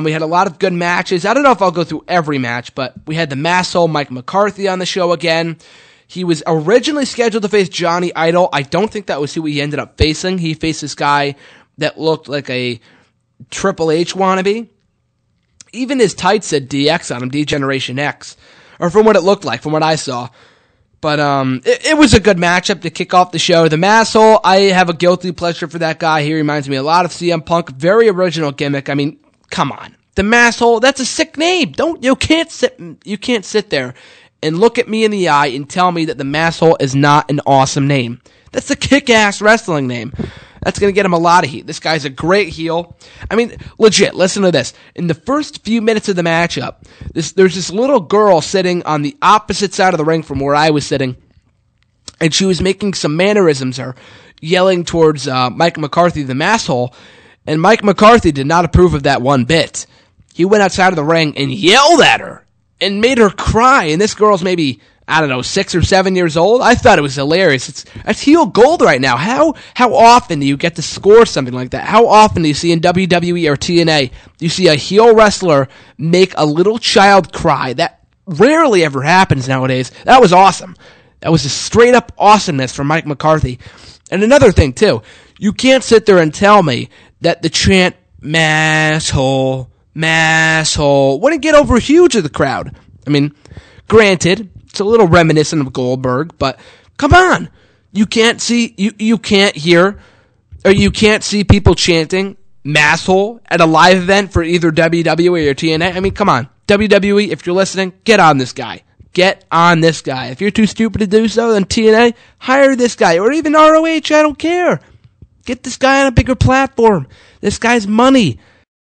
We had a lot of good matches. I don't know if I'll go through every match, but we had the Masshole Mike McCarthy on the show again. He was originally scheduled to face Johnny Idol. I don't think that was who he ended up facing. He faced this guy that looked like a Triple H wannabe. Even his tights said DX on him, D-Generation X. Or from what it looked like, from what I saw. But it was a good matchup to kick off the show. The Masshole, I have a guilty pleasure for that guy. He reminds me a lot of CM Punk. Very original gimmick. I mean, come on. The Masshole, that's a sick name. You can't sit there and look at me in the eye and tell me that the Masshole is not an awesome name. That's a kick-ass wrestling name. That's going to get him a lot of heat. This guy's a great heel. I mean, legit, listen to this. In the first few minutes of the matchup, there's this little girl sitting on the opposite side of the ring from where I was sitting, and she was making some mannerisms or yelling towards Mike McCarthy, the Masshole, and Mike McCarthy did not approve of that one bit. He went outside of the ring and yelled at her and made her cry, and this girl's maybe, I don't know, 6 or 7 years old. I thought it was hilarious. That's heel gold right now. How often do you get to score something like that? How often do you see in WWE or TNA, do you see a heel wrestler make a little child cry? That rarely ever happens nowadays. That was awesome. That was a straight up awesomeness from Mike McCarthy. And another thing, too, you can't sit there and tell me that the chant, Masshole, Masshole, wouldn't get over huge of the crowd. I mean, granted, it's a little reminiscent of Goldberg, but come on. You can't see, you can't hear, or you can't see people chanting Masshole at a live event for either WWE or TNA. I mean, come on. WWE, if you're listening, get on this guy. Get on this guy. If you're too stupid to do so, then TNA, hire this guy. Or even ROH, I don't care. Get this guy on a bigger platform. This guy's money.